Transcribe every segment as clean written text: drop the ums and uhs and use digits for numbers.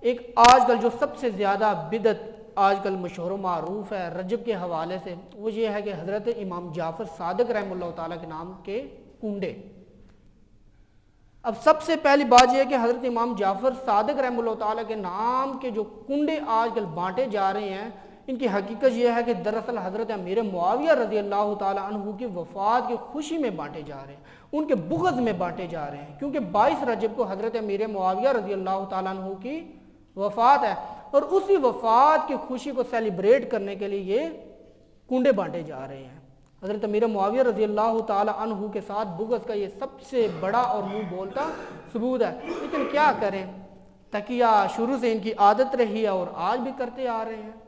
ایک آج کل جو سب سے زیادہ بدعت آج کل مشہور و معروف ہے رجب کے حوالے سے، وہ یہ ہے کہ حضرت امام جعفر صادق رحمہ اللہ تعالیٰ کے نام کے کنڈے۔ اب سب سے پہلی بات یہ ہے کہ حضرت امام جعفر صادق رحمہ اللہ تعالیٰ کے نام کے جو کنڈے آج کل بانٹے جا رہے ہیں، ان کی حقیقت یہ ہے کہ دراصل حضرت امیر معاویہ رضی اللہ تعالیٰ عنہ کی وفات کی خوشی میں بانٹے جا رہے ہیں، ان کے بغض میں بانٹے جا رہے ہیں، کیونکہ 22 رجب کو حضرت امیر معاویہ رضی اللہ تعالیٰ عنہ کی وفات ہے، اور اسی وفات کی خوشی کو سیلیبریٹ کرنے کے لیے یہ کنڈے بانٹے جا رہے ہیں۔ حضرت امیر معاویہ رضی اللہ تعالی عنہ کے ساتھ بغض کا یہ سب سے بڑا اور منہ بولتا ثبوت ہے، لیکن کیا کریں، تقیہ شروع سے ان کی عادت رہی ہے اور آج بھی کرتے آ رہے ہیں۔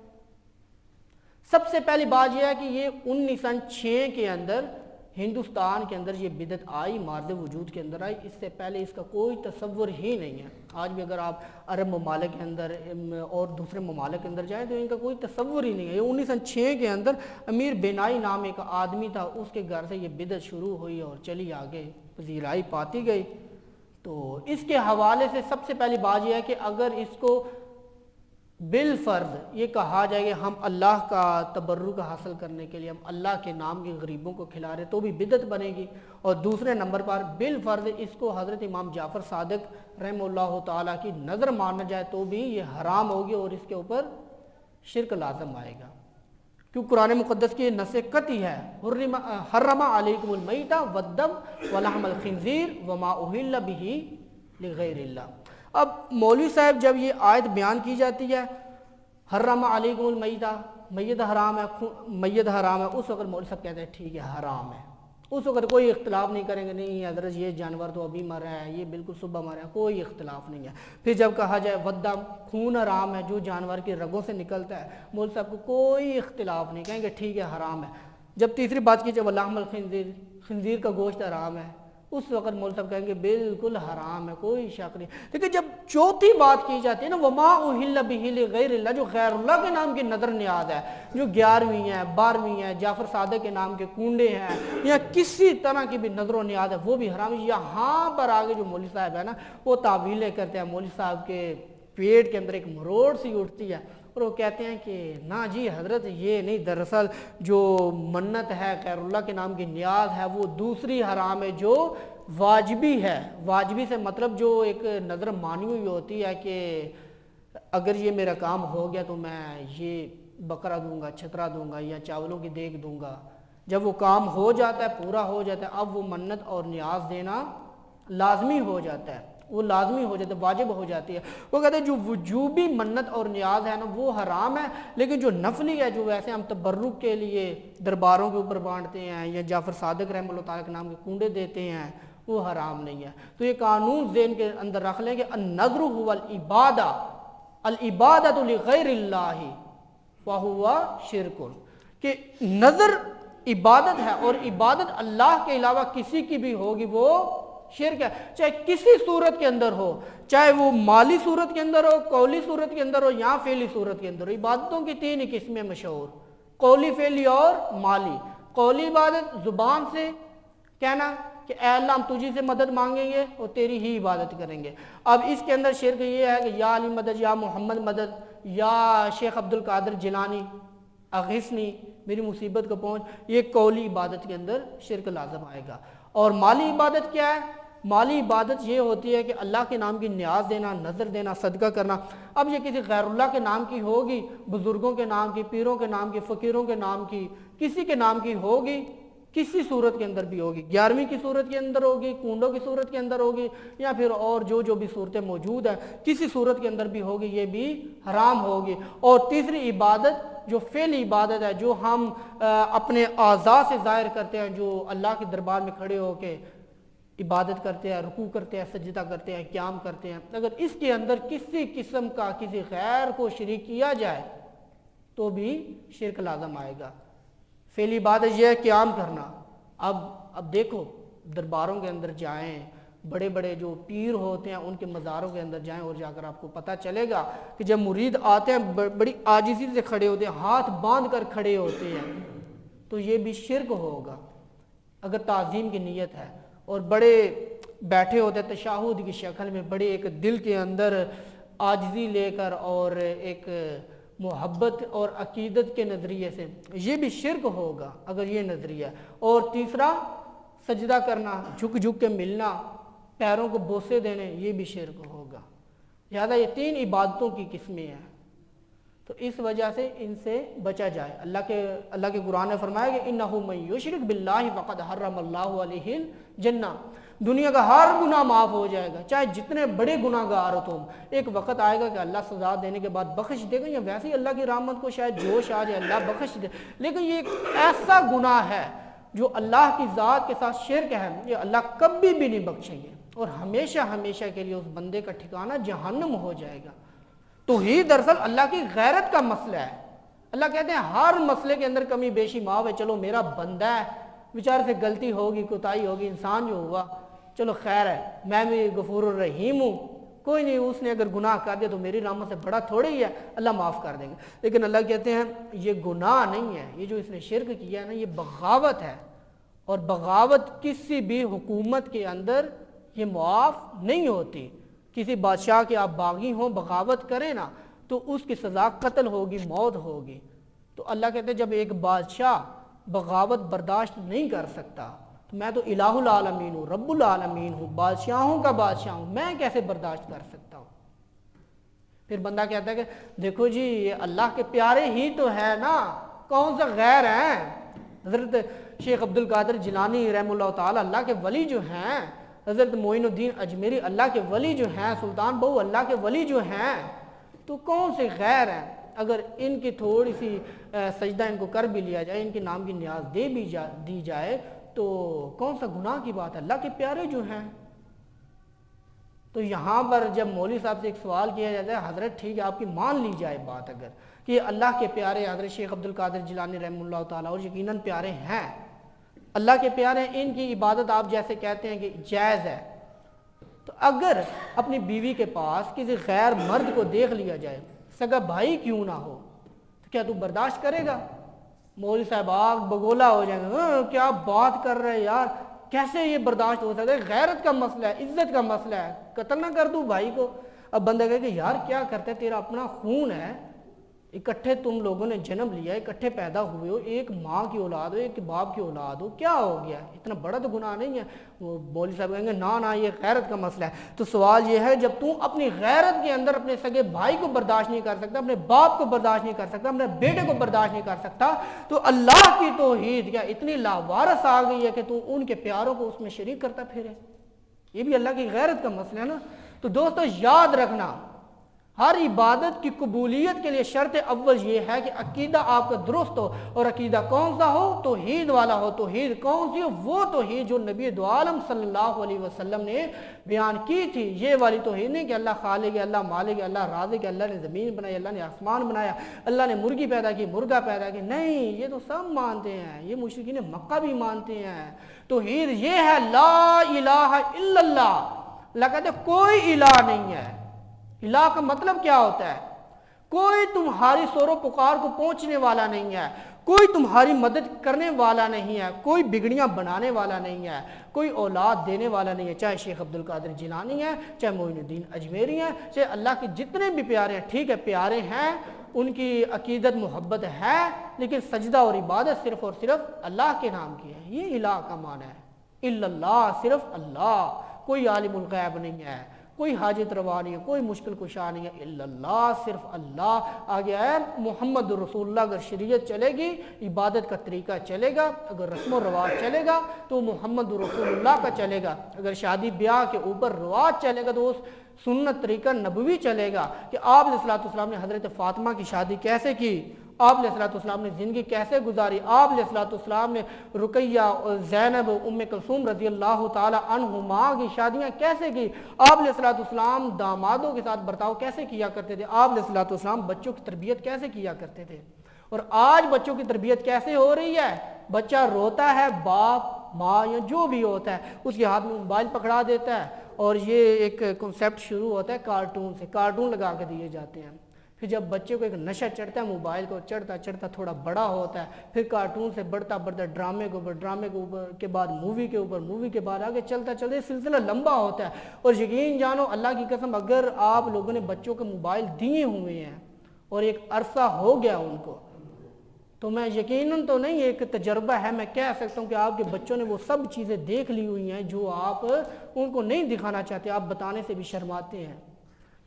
سب سے پہلی بات یہ ہے کہ یہ 1906 کے اندر ہندوستان کے اندر یہ بدعت آئی، مارد وجود کے اندر آئی، اس سے پہلے اس کا کوئی تصور ہی نہیں ہے۔ آج بھی اگر آپ عرب ممالک کے اندر اور دوسرے ممالک کے اندر جائیں تو ان کا کوئی تصور ہی نہیں ہے۔ یہ 1906 کے اندر امیر بینائی نام ایک آدمی تھا، اس کے گھر سے یہ بدعت شروع ہوئی اور چلی آگے پذیرائی پاتی گئی۔ تو اس کے حوالے سے سب سے پہلی بات یہ ہے کہ اگر اس کو بالفرض یہ کہا جائے کہ ہم اللہ کا تبرک حاصل کرنے کے لیے ہم اللہ کے نام کے غریبوں کو کھلا رہے تو بھی بدعت بنے گی، اور دوسرے نمبر پر بالفرض اس کو حضرت امام جعفر صادق رحمہ اللہ تعالیٰ کی نظر مانا جائے تو بھی یہ حرام ہوگی اور اس کے اوپر شرک لازم آئے گا، کیوں قرآن مقدس کی نص قطعی ہے، حرم علیکم المیتۃ والدم ولحم الخنزیر وما اہل بہ لغیر اللہ۔ اب مولوی صاحب جب یہ آیت بیان کی جاتی ہے حرم علیکم المیتۃ، میت حرام ہے، میت حرام ہے، اس وقت مولوی صاحب کہتے ہیں ٹھیک ہے حرام ہے، اس وقت کوئی اختلاف نہیں کریں گے، نہیں حضرت یہ جانور تو ابھی مر رہا ہے، یہ بالکل صبح مر رہا ہے، کوئی اختلاف نہیں ہے۔ پھر جب کہا جائے ودم، خون حرام ہے جو جانور کی رگوں سے نکلتا ہے، مولوی صاحب کو کوئی اختلاف نہیں، کہیں گے ٹھیک ہے حرام ہے۔ جب تیسری بات کی جائے ولحم الخنزیر، خنزیر کا گوشت حرام ہے، اس وقت مولوی صاحب کہیں گے بالکل حرام ہے، کوئی شک نہیں۔ لیکن جب چوتھی بات کی جاتی ہے نا وما اہل بہ لغیر اللہ، جو غیر اللہ کے نام کی نظر نیاز ہے، جو 11ویں ہے، 12ویں ہے، جعفر صادق کے نام کے کنڈے ہیں، یا کسی طرح کی بھی نظر و نیاز ہے، وہ بھی حرام ہے۔ یہاں پر آگے جو مولوی صاحب ہے نا وہ تعویلیں کرتے ہیں، مولوی صاحب کے پیٹ کے اندر ایک مروڑ سی اٹھتی ہے اور وہ کہتے ہیں کہ نہ جی حضرت یہ نہیں، دراصل جو منت ہے غیر اللہ کے نام کی نیاز ہے وہ دوسری حرام ہے جو واجبی ہے۔ واجبی سے مطلب جو ایک نظر مانی ہوئی ہوتی ہے کہ اگر یہ میرا کام ہو گیا تو میں یہ بکرا دوں گا، چھترا دوں گا یا چاولوں کی دیگ دوں گا۔ جب وہ کام ہو جاتا ہے، پورا ہو جاتا ہے، اب وہ منت اور نیاز دینا لازمی ہو جاتا ہے، وہ لازمی ہو جاتا ہے، واجب ہو جاتی ہے۔ وہ کہتے ہیں جو وجوبی منت اور نیاز ہے نا وہ حرام ہے، لیکن جو نفلی ہے، جو ویسے ہم تبرک کے لیے درباروں کے اوپر بانٹتے ہیں یا جعفر صادق رحمہ اللہ تعالیٰ کے نام کے کنڈے دیتے ہیں، وہ حرام نہیں ہے۔ تو یہ قانون ذہن کے اندر رکھ لیں کہ النذر هو العبادہ، العبادۃ لغیر اللہ فہو شرک، کہ نظر عبادت ہے اور عبادت اللہ کے علاوہ کسی کی بھی ہوگی وہ شرک ہے، چاہے کسی صورت کے اندر ہو، چاہے وہ مالی صورت کے اندر ہو، قولی صورت کے اندر ہو یا فعلی صورت کے اندر ہو۔ عبادتوں کی 3 قسمیں مشہور، قولی، فعلی اور مالی۔ قولی عبادت زبان سے کہنا کہ اے اللہ ہم تجھی سے مدد مانگیں گے اور تیری ہی عبادت کریں گے۔ اب اس کے اندر شرک یہ ہے کہ یا علی مدد، یا محمد مدد، یا شیخ عبد القادر جیلانی اغثنی، میری مصیبت کو پہنچ، یہ قولی عبادت کے اندر شرک لازم آئے گا۔ اور مالی عبادت کیا ہے؟ مالی عبادت یہ ہوتی ہے کہ اللہ کے نام کی نیاز دینا، نظر دینا، صدقہ کرنا۔ اب یہ کسی غیر اللہ کے نام کی ہوگی، بزرگوں کے نام کی، پیروں کے نام کی، فقیروں کے نام کی، کسی کے نام کی ہوگی، کسی صورت کے اندر بھی ہوگی، 11ویں کی صورت کے اندر ہوگی، کنڈوں کی صورت کے اندر ہوگی، یا پھر اور جو بھی صورتیں موجود ہیں کسی صورت کے اندر بھی ہوگی، یہ بھی حرام ہوگی۔ اور تیسری عبادت جو فعلی عبادت ہے، جو ہم اپنے اعضاء سے ظاہر کرتے ہیں، جو اللہ کے دربار میں کھڑے ہو کے عبادت کرتے ہیں، رکوع کرتے ہیں، سجدہ کرتے ہیں، قیام کرتے ہیں، اگر اس کے اندر کسی قسم کا کسی غیر کو شریک کیا جائے تو بھی شرک لازم آئے گا۔ فعلی عبادت یہ ہے قیام کرنا۔ اب دیکھو درباروں کے اندر جائیں، بڑے بڑے جو پیر ہوتے ہیں ان کے مزاروں کے اندر جائیں اور جا کر آپ کو پتہ چلے گا کہ جب مرید آتے ہیں بڑی عاجزی سے کھڑے ہوتے ہیں، ہاتھ باندھ کر کھڑے ہوتے ہیں، تو یہ بھی شرک ہوگا اگر تعظیم کی نیت ہے۔ اور بڑے بیٹھے ہوتے ہیں تشہد کی شکل میں، بڑے ایک دل کے اندر عاجزی لے کر اور ایک محبت اور عقیدت کے نظریے سے، یہ بھی شرک ہوگا اگر یہ نظریہ۔ اور تیسرا سجدہ کرنا، جھک جھک کے ملنا، پیروں کو بوسے دینے، یہ بھی شرک ہوگا۔ لہٰذا یہ 3 عبادتوں کی قسمیں ہیں، تو اس وجہ سے ان سے بچا جائے۔ اللہ کے قرآن نے فرمایا کہ انہ من یشرک باللہ فقد حرم اللہ علیہ الجنہ، دنیا کا ہر گناہ معاف ہو جائے گا، چاہے جتنے بڑے گناہ گار ہو تم۔ ایک وقت آئے گا کہ اللہ سزا دینے کے بعد بخش دے گا، یا ویسے ہی اللہ کی رحمت کو شاید جوش آ جائے، اللہ بخش دے، لیکن یہ ایک ایسا گناہ ہے جو اللہ کی ذات کے ساتھ شرک ہے، یہ اللہ کبھی بھی نہیں بخشیں گے، اور ہمیشہ ہمیشہ کے لیے اس بندے کا ٹھکانہ جہنم ہو جائے گا۔ توحید دراصل اللہ کی غیرت کا مسئلہ ہے۔ اللہ کہتے ہیں ہر مسئلے کے اندر کمی بیشی معاف ہے، چلو میرا بندہ ہے، بیچارے سے غلطی ہوگی، کوتاہی ہوگی، انسان جو ہوا چلو خیر ہے، میں بھی غفور الرحیم ہوں، کوئی نہیں، اس نے اگر گناہ کر دیا تو میری رحمت سے بڑا تھوڑے ہی ہے، اللہ معاف کر دیں گے۔ لیکن اللہ کہتے ہیں یہ گناہ نہیں ہے، یہ جو اس نے شرک کیا ہے نا، یہ بغاوت ہے، اور بغاوت کسی بھی حکومت کے اندر یہ معاف نہیں ہوتی۔ کسی بادشاہ کے آپ باغی ہوں، بغاوت کریں نا تو اس کی سزا قتل ہوگی، موت ہوگی۔ تو اللہ کہتے ہیں جب ایک بادشاہ بغاوت برداشت نہیں کر سکتا، تو میں تو الہ العالمین ہوں، رب العالمین ہوں، بادشاہوں کا بادشاہ ہوں، میں کیسے برداشت کر سکتا ہوں؟ پھر بندہ کہتا ہے کہ دیکھو جی یہ اللہ کے پیارے ہی تو ہے نا، کون سا غیر ہیں؟ حضرت شیخ عبد القادر جیلانی رحمہ اللہ تعالی اللہ کے ولی جو ہیں، حضرت معین الدین اجمیری اللہ کے ولی جو ہیں، سلطان بہو اللہ کے ولی جو ہیں، تو کون سے غیر ہیں؟ اگر ان کی تھوڑی سی سجدہ ان کو کر بھی لیا جائے، ان کے نام کی نیاز دی جائے تو کون سا گناہ کی بات ہے؟ اللہ کے پیارے جو ہیں۔ تو یہاں پر جب مولوی صاحب سے ایک سوال کیا جاتا ہے، حضرت ٹھیک ہے آپ کی مان لی جائے بات اگر کہ اللہ کے پیارے حضرت شیخ عبد القادر جیلانی رحمہ اللہ تعالیٰ اور یقیناً پیارے ہیں، اللہ کے پیارے ہیں، ان کی عبادت آپ جیسے کہتے ہیں کہ جائز ہے، تو اگر اپنی بیوی کے پاس کسی غیر مرد کو دیکھ لیا جائے، سگا بھائی کیوں نہ ہو، تو کیا تو برداشت کرے گا؟ مولوی صاحب آگ بگولا ہو جائیں گے، کیا بات کر رہے یار، کیسے یہ برداشت ہو سکتا ہے؟ غیرت کا مسئلہ ہے، عزت کا مسئلہ ہے، قتل نہ کر دوں بھائی کو۔ اب بندہ کہے کہ یار کیا کرتے ہے، تیرا اپنا خون ہے، اکٹھے تم لوگوں نے جنم لیا، اکٹھے پیدا ہوئے ہو، ایک ماں کی اولاد ہو، ایک باپ کی اولاد ہو، کیا ہو گیا؟ اتنا بڑا تو گناہ نہیں ہے۔ وہ مولوی صاحب کہیں گے نا یہ غیرت کا مسئلہ ہے۔ تو سوال یہ ہے جب تو اپنی غیرت کے اندر اپنے سگے بھائی کو برداشت نہیں کر سکتا، اپنے باپ کو برداشت نہیں کر سکتا، اپنے بیٹے کو برداشت نہیں کر سکتا، تو اللہ کی توحید کیا اتنی لاوارث آ گئی ہے کہ تو ان کے پیاروں کو اس میں شریک کرتا پھرے؟ یہ بھی اللہ کی غیرت کا مسئلہ ہے نا۔ تو دوستو یاد رکھنا، ہر عبادت کی قبولیت کے لیے شرط اول یہ ہے کہ عقیدہ آپ کا درست ہو، اور عقیدہ کون سا ہو؟ توحید والا ہو۔ توحید کون سی ہو؟ وہ توحید جو نبی دو عالم صلی اللہ علیہ وسلم نے بیان کی تھی۔ یہ والی توحید نہیں کہ اللہ خالق ہے، اللہ مالک ہے، اللہ رازق ہے، اللہ نے زمین بنائی، اللہ نے آسمان بنایا، اللہ نے مرغی پیدا کی، مرغا پیدا کی، نہیں، یہ تو سب مانتے ہیں، یہ مشرکین مکہ بھی مانتے ہیں۔ توحید یہ ہے لا الہ الا اللہ، اللہ کہتے ہیں کوئی الہ نہیں ہے۔ الہ کا مطلب کیا ہوتا ہے؟ کوئی تمہاری سور و پکار کو پہنچنے والا نہیں ہے، کوئی تمہاری مدد کرنے والا نہیں ہے، کوئی بگڑیاں بنانے والا نہیں ہے، کوئی اولاد دینے والا نہیں ہے، چاہے شیخ عبد القادر جیلانی ہے، چاہے معین الدین اجمیری ہیں، چاہے اللہ کے جتنے بھی پیارے ہیں، ٹھیک ہے پیارے ہیں، ان کی عقیدت محبت ہے، لیکن سجدہ اور عبادت صرف اور صرف اللہ کے نام کی ہے۔ یہ الہ کا معنی ہے، الا اللہ، صرف اللہ، کوئی عالم الغیب نہیں ہے، کوئی حاجت روا نہیں ہے، کوئی مشکل کشا نہیں ہے، الا اللہ، صرف اللہ۔ آگے ہے محمد رسول اللہ، اگر شریعت چلے گی، عبادت کا طریقہ چلے گا، اگر رسم و رواج چلے گا تو محمد رسول اللہ کا چلے گا، اگر شادی بیاہ کے اوپر رواج چلے گا تو اس سنت طریقہ نبوی چلے گا کہ آپ علیہ السلام نے حضرت فاطمہ کی شادی کیسے کی، آپ علیہ السلام نے زندگی کیسے گزاری، آپ علیہ السلام نے رقیہ، زینب، ام کلثوم رضی اللہ تعالی عنہما کی شادیاں کیسے کی، آپ علیہ السلام دامادوں کے ساتھ برتاؤ کیسے کیا کرتے تھے، آپ علیہ السلام بچوں کی تربیت کیسے کیا کرتے تھے۔ اور آج بچوں کی تربیت کیسے ہو رہی ہے؟ بچہ روتا ہے، باپ ماں یا جو بھی ہوتا ہے اس کے ہاتھ میں موبائل پکڑا دیتا ہے، اور یہ ایک کنسیپٹ شروع ہوتا ہے کارٹون سے، کارٹون لگا کے دیے جاتے ہیں، پھر جب بچے کو ایک نشہ چڑھتا ہے موبائل کو، چڑھتا چڑھتا تھوڑا بڑا ہوتا ہے، پھر کارٹون سے بڑھتا بڑھتا ڈرامے کے اوپر، ڈرامے کے اوپر کے بعد مووی کے اوپر، مووی کے بعد آگے چلتا چلتے سلسلہ لمبا ہوتا ہے۔ اور یقین جانو اللہ کی قسم، اگر آپ لوگوں نے بچوں کو موبائل دیے ہوئے ہیں اور ایک عرصہ ہو گیا ان کو، تو میں یقیناً تو نہیں، ایک تجربہ ہے، میں کہہ سکتا ہوں کہ آپ کے بچوں نے وہ سب چیزیں دیکھ لی ہوئی ہیں جو آپ ان کو نہیں دکھانا چاہتے، آپ بتانے سے بھی شرماتے ہیں۔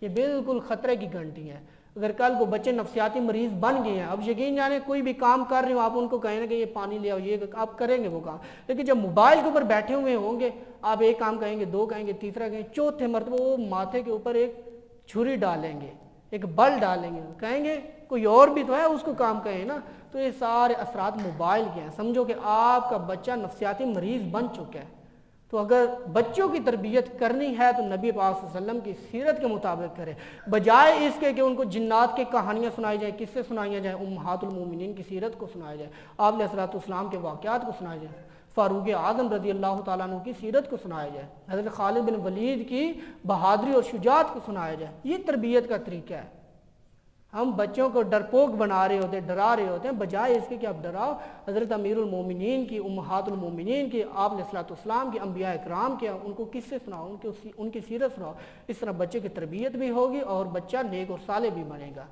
یہ بالکل خطرے کی گھنٹی ہے۔ اگر کل کو بچے نفسیاتی مریض بن گئے ہیں، اب یقین جانے کوئی بھی کام کر رہے ہو آپ ان کو کہیں نا کہ یہ پانی لے آؤ، یہ آپ کریں گے وہ کام، لیکن جب موبائل کے اوپر بیٹھے ہوئے ہوں گے، آپ ایک کام کہیں گے، دو کہیں گے، تیسرا کہیں گے، چوتھے مرتبہ وہ ماتھے کے اوپر ایک چھری ڈالیں گے، ایک بل ڈالیں گے، کہیں گے کوئی اور بھی تو ہے اس کو کام کہیں نا۔ تو یہ سارے اثرات موبائل کے ہیں۔ سمجھو کہ آپ کا بچہ نفسیاتی مریض بن چکا ہے۔ تو اگر بچوں کی تربیت کرنی ہے تو نبی پاک صلی اللہ علیہ وسلم کی سیرت کے مطابق کرے، بجائے اس کے کہ ان کو جنات کی کہانیاں سنائی جائیں، قصے سنائی جائیں، امہات المومنین کی سیرت کو سنایا جائے، آپ علیہ السلام کے واقعات کو سنایا جائے، فاروق اعظم رضی اللہ تعالیٰ عنہ کی سیرت کو سنایا جائے، حضرت خالد بن ولید کی بہادری اور شجاعت کو سنایا جائے۔ یہ تربیت کا طریقہ ہے۔ ہم بچوں کو ڈرپوک بنا رہے ہوتے ہیں، ڈرا رہے ہوتے ہیں، بجائے اس کے کہ آپ ڈراؤ حضرت امیر المومنین کی، امہات المومنین کی، آپ علیہ السلام کی، انبیاء اکرام کے، ان کو قصے سناؤ، ان کی سیرت سناؤ۔ اس طرح بچے کی تربیت بھی ہوگی اور بچہ نیک اور صالح بھی بنے گا۔